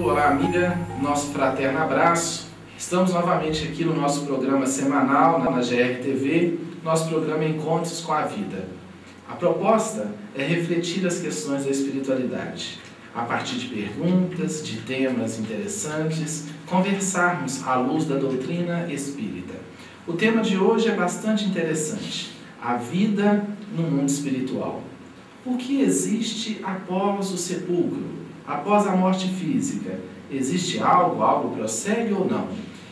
olá amiga, nosso fraterno abraço. Estamos novamente aqui no nosso programa semanal na GRTV, nosso programa Encontros com a Vida. A proposta é refletir as questões da espiritualidade. A partir de perguntas, de temas interessantes, conversarmos à luz da doutrina espírita. O tema de hoje é bastante interessante: a vida no mundo espiritual. O que existe após o sepulcro, após a morte física? Existe algo? Algo prossegue ou não?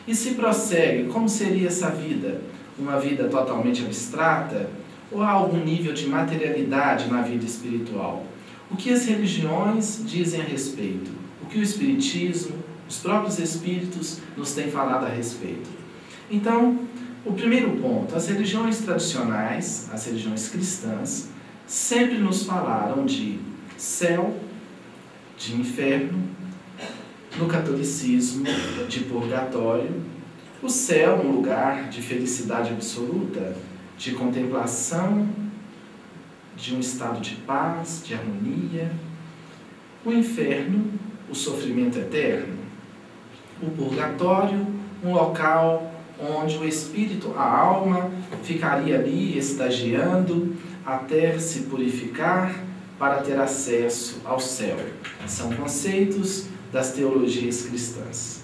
E se prossegue, como seria essa vida? Uma vida totalmente abstrata? Ou há algum nível de materialidade na vida espiritual? O que as religiões dizem a respeito? O que o Espiritismo, os próprios Espíritos nos têm falado a respeito? Então, o primeiro ponto: as religiões tradicionais, as religiões cristãs, sempre nos falaram de céu, de inferno, no catolicismo, de purgatório. O céu, um lugar de felicidade absoluta, de contemplação, de um estado de paz, de harmonia. O inferno, o sofrimento eterno. O purgatório, um local onde o espírito, a alma, ficaria ali estagiando até se purificar para ter acesso ao céu. São conceitos das teologias cristãs.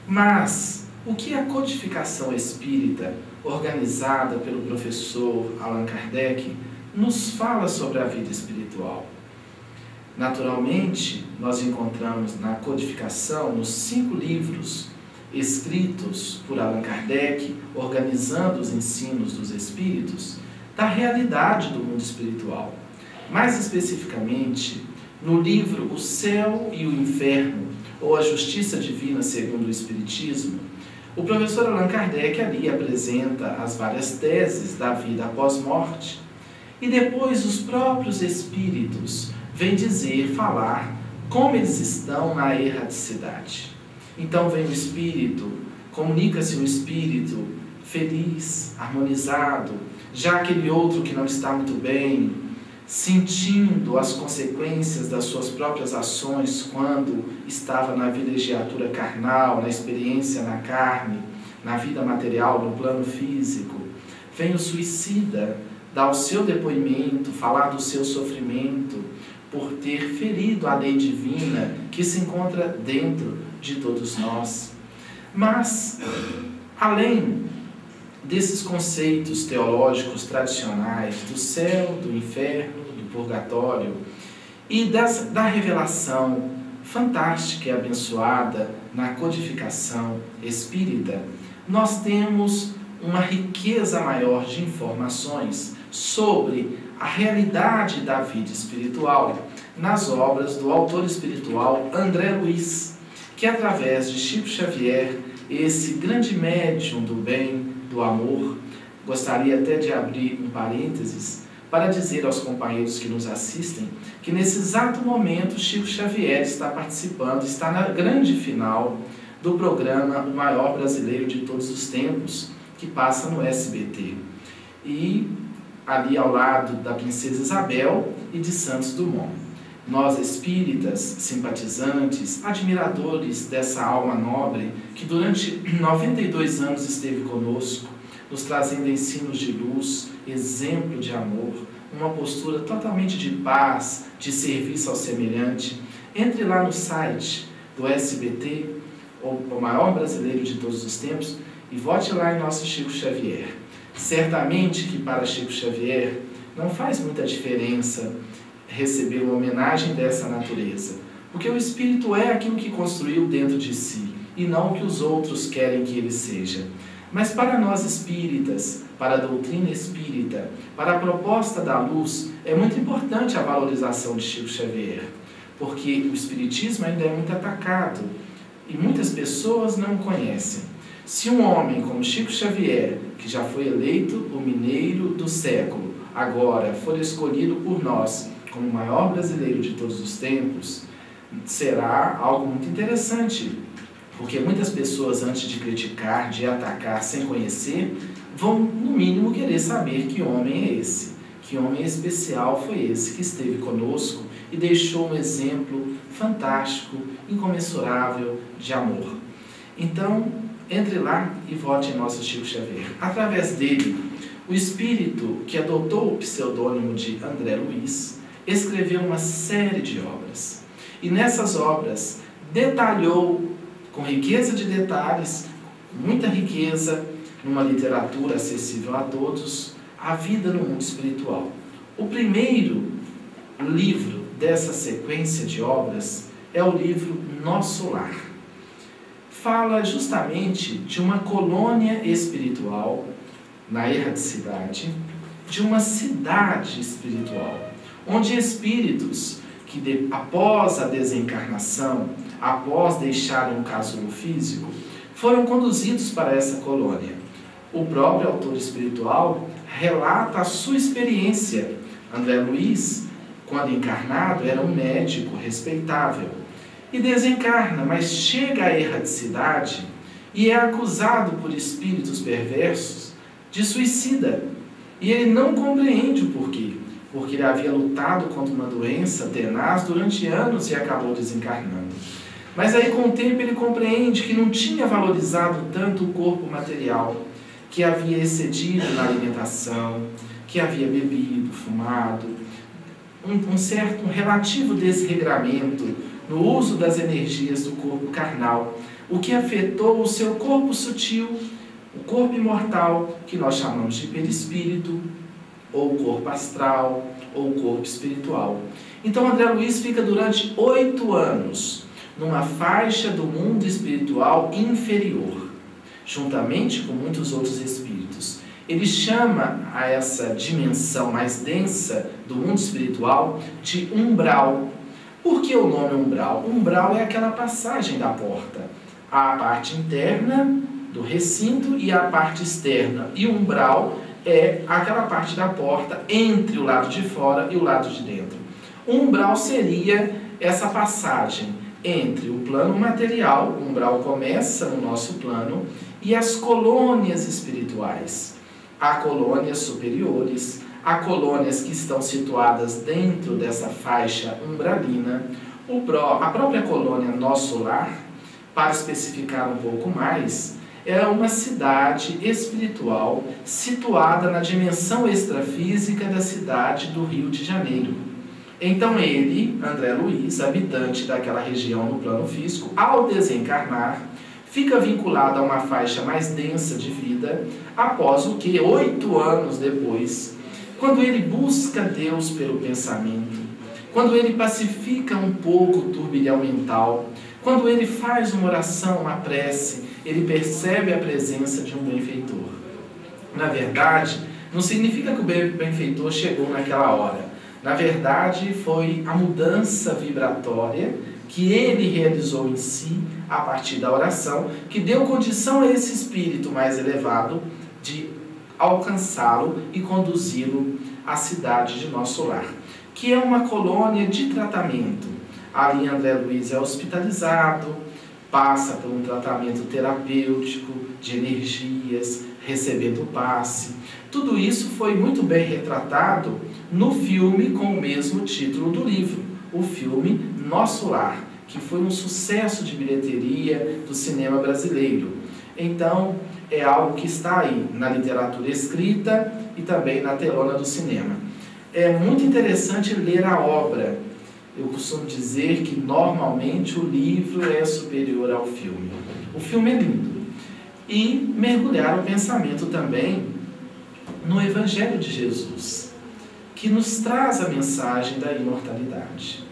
Mas o que a codificação espírita, organizada pelo professor Allan Kardec, nos fala sobre a vida espiritual? Naturalmente, nós encontramos na codificação, nos 5 livros escritos por Allan Kardec, organizando os ensinos dos espíritos, da realidade do mundo espiritual. Mais especificamente, no livro O Céu e o Inferno, ou A Justiça Divina segundo o Espiritismo, o professor Allan Kardec ali apresenta as várias teses da vida após morte, e depois os próprios espíritos vêm falar como eles estão na erraticidade. Então vem o espírito, comunica-se um espírito feliz, harmonizado, já aquele outro que não está muito bem, sentindo as consequências das suas próprias ações quando estava na vilegiatura carnal, na experiência na carne, na vida material, no plano físico. Vem o suicida, dar o seu depoimento, falar do seu sofrimento por ter ferido a lei divina que se encontra dentro de todos nós. Mas, além desses conceitos teológicos tradicionais do céu, do inferno, do purgatório e da revelação fantástica e abençoada na codificação espírita, nós temos uma riqueza maior de informações sobre a realidade da vida espiritual nas obras do autor espiritual André Luiz, que através de Chico Xavier, esse grande médium do bem, do amor, gostaria até de abrir um parênteses para dizer aos companheiros que nos assistem que nesse exato momento Chico Xavier está participando, está na grande final do programa O Maior Brasileiro de Todos os Tempos, que passa no SBT. E ali ao lado da Princesa Isabel e de Santos Dumont. Nós espíritas, simpatizantes, admiradores dessa alma nobre que durante 92 anos esteve conosco, nos trazendo ensinos de luz, exemplo de amor, uma postura totalmente de paz, de serviço ao semelhante. Entre lá no site do SBT, o Maior Brasileiro de Todos os Tempos, e vote lá em nosso Chico Xavier. Certamente que para Chico Xavier não faz muita diferença receber uma homenagem dessa natureza, porque o espírito é aquilo que construiu dentro de si e não o que os outros querem que ele seja. Mas para nós espíritas, para a doutrina espírita, para a proposta da luz, é muito importante a valorização de Chico Xavier, porque o espiritismo ainda é muito atacado e muitas pessoas não o conhecem. Se um homem como Chico Xavier, que já foi eleito o mineiro do século, agora for escolhido por nós como o maior brasileiro de todos os tempos, será algo muito interessante, porque muitas pessoas, antes de criticar, de atacar sem conhecer, vão no mínimo querer saber que homem é esse, que homem especial foi esse que esteve conosco e deixou um exemplo fantástico incomensurável de amor. Então, entre lá e vote em nosso Chico Xavier. Através dele, o espírito que adotou o pseudônimo de André Luiz escreveu uma série de obras. E nessas obras detalhou, com riqueza de detalhes, muita riqueza, numa literatura acessível a todos, a vida no mundo espiritual. O primeiro livro dessa sequência de obras é o livro Nosso Lar. Fala justamente de uma colônia espiritual na erraticidade, de uma cidade espiritual, onde espíritos que após a desencarnação, após deixarem um casulo físico, foram conduzidos para essa colônia. O próprio autor espiritual relata a sua experiência. André Luiz, quando encarnado, era um médico respeitável e desencarna, mas chega à erraticidade e é acusado por espíritos perversos de suicida. E ele não compreende o porquê, porque ele havia lutado contra uma doença tenaz durante anos e acabou desencarnando. Mas aí, com o tempo, ele compreende que não tinha valorizado tanto o corpo material, que havia excedido na alimentação, que havia bebido, fumado, um relativo desregramento no uso das energias do corpo carnal, o que afetou o seu corpo sutil, o corpo imortal, que nós chamamos de perispírito, ou corpo astral, ou corpo espiritual. Então, André Luiz fica durante 8 anos numa faixa do mundo espiritual inferior, juntamente com muitos outros espíritos. Ele chama a essa dimensão mais densa do mundo espiritual de umbral. Por que o nome umbral? Umbral é aquela passagem da porta. Há a parte interna do recinto e a parte externa. E umbral é aquela parte da porta entre o lado de fora e o lado de dentro. O umbral seria essa passagem entre o plano material, o umbral começa no nosso plano, e as colônias espirituais. Há colônias superiores, há colônias que estão situadas dentro dessa faixa umbralina. A própria colônia Nosso Lar, para especificar um pouco mais, é uma cidade espiritual situada na dimensão extrafísica da cidade do Rio de Janeiro. Então ele, André Luiz, habitante daquela região no plano físico, ao desencarnar, fica vinculado a uma faixa mais densa de vida, após o que, 8 anos depois, quando ele busca Deus pelo pensamento, quando ele pacifica um pouco o turbilhão mental, quando ele faz uma oração, uma prece, ele percebe a presença de um benfeitor. Na verdade, não significa que o benfeitor chegou naquela hora. Na verdade, foi a mudança vibratória que ele realizou em si, a partir da oração, que deu condição a esse espírito mais elevado de alcançá-lo e conduzi-lo à cidade de Nosso Lar, que é uma colônia de tratamento. Ali André Luiz é hospitalizado, passa por um tratamento terapêutico, de energias, recebendo passe. Tudo isso foi muito bem retratado no filme com o mesmo título do livro, o filme Nosso Lar, que foi um sucesso de bilheteria do cinema brasileiro. Então, é algo que está aí na literatura escrita e também na telona do cinema. É muito interessante ler a obra. Eu costumo dizer que normalmente o livro é superior ao filme. O filme é lindo. E mergulhar o pensamento também no Evangelho de Jesus, que nos traz a mensagem da imortalidade.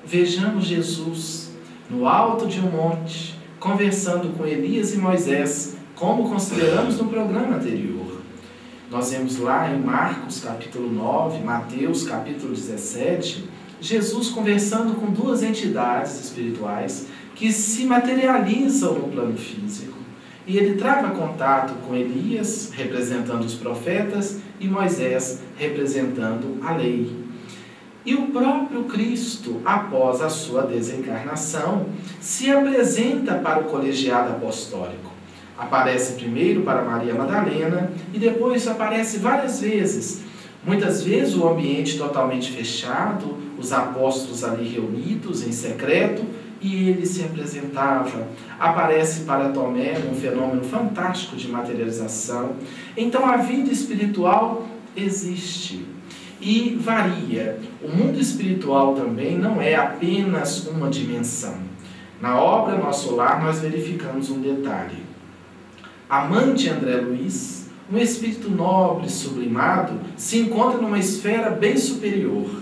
Vejamos Jesus no alto de um monte, conversando com Elias e Moisés, como consideramos no programa anterior. Nós vemos lá em Marcos capítulo 9, Mateus capítulo 17, Jesus conversando com 2 entidades espirituais que se materializam no plano físico. E ele trava contato com Elias, representando os profetas, e Moisés, representando a lei. E o próprio Cristo, após a sua desencarnação, se apresenta para o colegiado apostólico. Aparece primeiro para Maria Madalena e depois aparece várias vezes. Muitas vezes o ambiente totalmente fechado, os apóstolos ali reunidos em secreto, e ele se apresentava, aparece para Tomé um fenômeno fantástico de materialização. Então a vida espiritual existe e varia. O mundo espiritual também não é apenas uma dimensão. Na obra Nosso Lar nós verificamos um detalhe. A mãe de André Luiz, um espírito nobre, sublimado, se encontra numa esfera bem superior.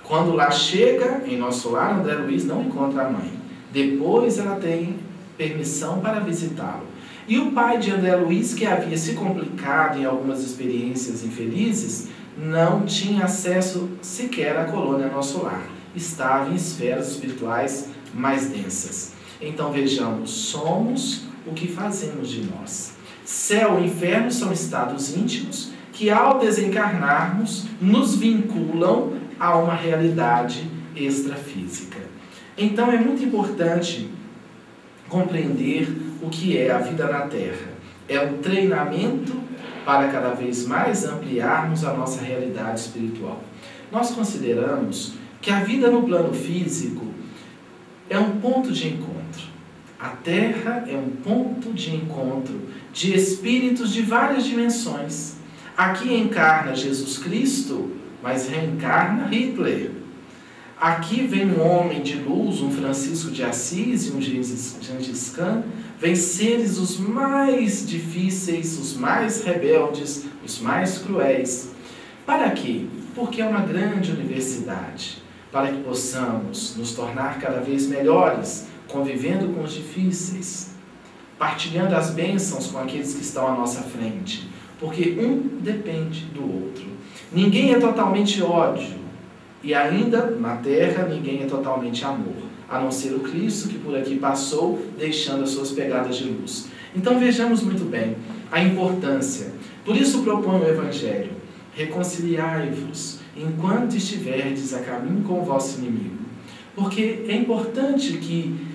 Quando lá chega, em Nosso Lar, André Luiz não encontra a mãe. Depois ela tem permissão para visitá-lo. E o pai de André Luiz, que havia se complicado em algumas experiências infelizes, não tinha acesso sequer à colônia Nosso Lar. Estava em esferas espirituais mais densas. Então vejamos, somos o que fazemos de nós. Céu e inferno são estados íntimos que, ao desencarnarmos, nos vinculam a uma realidade extrafísica. Então é muito importante compreender o que é a vida na Terra. É um treinamento para cada vez mais ampliarmos a nossa realidade espiritual. Nós consideramos que a vida no plano físico é um ponto de encontro. A Terra é um ponto de encontro de espíritos de várias dimensões. Aqui encarna Jesus Cristo, mas reencarna Hitler. Aqui vem um homem de luz, um Francisco de Assis e um Gengis Khan. Vêm seres os mais difíceis, os mais rebeldes, os mais cruéis. Para quê? Porque é uma grande universidade, para que possamos nos tornar cada vez melhores, convivendo com os difíceis, partilhando as bênçãos com aqueles que estão à nossa frente, porque um depende do outro. Ninguém é totalmente ódio, e ainda na Terra ninguém é totalmente amor, a não ser o Cristo que por aqui passou, deixando as suas pegadas de luz. Então vejamos muito bem a importância. Por isso propõe o Evangelho: reconciliai-vos enquanto estiverdes a caminho com o vosso inimigo. Porque é importante que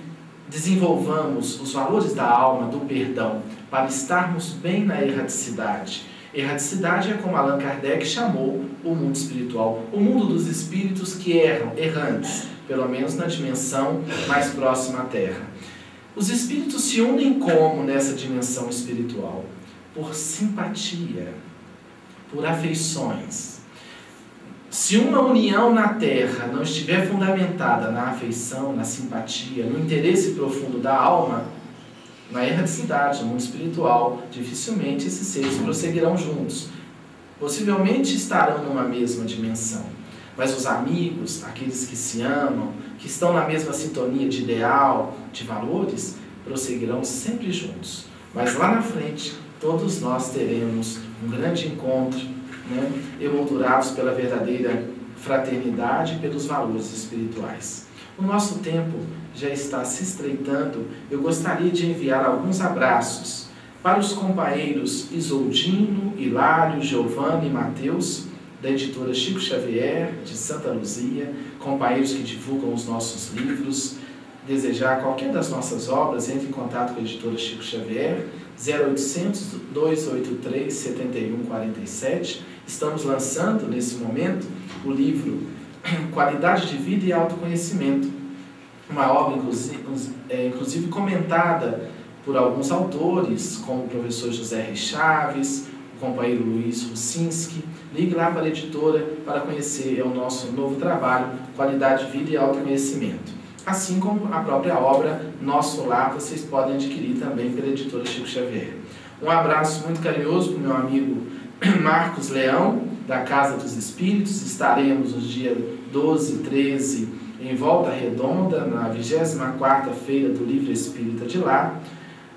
desenvolvamos os valores da alma, do perdão, para estarmos bem na erraticidade. Erraticidade é como Allan Kardec chamou o mundo espiritual, o mundo dos espíritos que erram, errantes, pelo menos na dimensão mais próxima à Terra. Os espíritos se unem como nessa dimensão espiritual? Por simpatia, por afeições. Se uma união na Terra não estiver fundamentada na afeição, na simpatia, no interesse profundo da alma, na erraticidade, no mundo espiritual, dificilmente esses seres prosseguirão juntos. Possivelmente estarão numa mesma dimensão. Mas os amigos, aqueles que se amam, que estão na mesma sintonia de ideal, de valores, prosseguirão sempre juntos. Mas lá na frente, todos nós teremos um grande encontro, emoldurados pela verdadeira fraternidade e pelos valores espirituais. O nosso tempo já está se estreitando. Eu gostaria de enviar alguns abraços para os companheiros Isoldino, Hilário, Giovanni e Mateus, da editora Chico Xavier, de Santa Luzia, companheiros que divulgam os nossos livros. Desejar qualquer das nossas obras, entre em contato com a editora Chico Xavier, 0800 283 7147. Estamos lançando, nesse momento, o livro Qualidade de Vida e Autoconhecimento, uma obra, inclusive comentada por alguns autores, como o professor José R. Chaves, o companheiro Luiz Rucinski. Ligue lá para a editora para conhecer o nosso novo trabalho, Qualidade de Vida e Autoconhecimento. Assim como a própria obra Nosso Lar, vocês podem adquirir também pela editora Chico Xavier. Um abraço muito carinhoso para o meu amigo Marcos Leão, da Casa dos Espíritos. Estaremos nos dias 12 e 13 em Volta Redonda, na 24ª Feira do Livro Espírita de lá.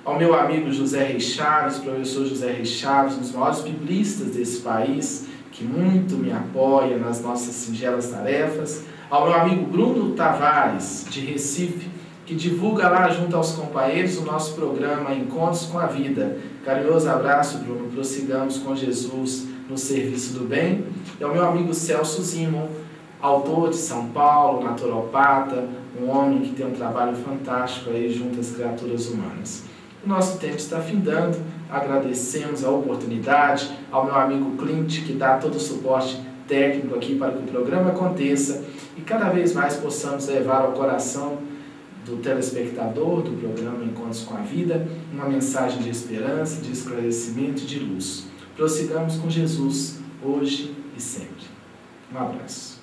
Ao meu amigo José Reis Chaves, professor José Reis Chaves, um dos maiores biblistas desse país, que muito me apoia nas nossas singelas tarefas. Ao meu amigo Bruno Tavares, de Recife, que divulga lá junto aos companheiros o nosso programa Encontros com a Vida. Carinhoso abraço, Bruno. Prossigamos com Jesus no serviço do bem. E ao meu amigo Celso Zimon, autor de São Paulo, naturopata, um homem que tem um trabalho fantástico aí junto às criaturas humanas. O nosso tempo está findando. Agradecemos a oportunidade ao meu amigo Clint, que dá todo o suporte técnico aqui para que o programa aconteça e cada vez mais possamos levar ao coração do telespectador do programa Encontros com a Vida, uma mensagem de esperança, de esclarecimento e de luz. Prossigamos com Jesus, hoje e sempre. Um abraço.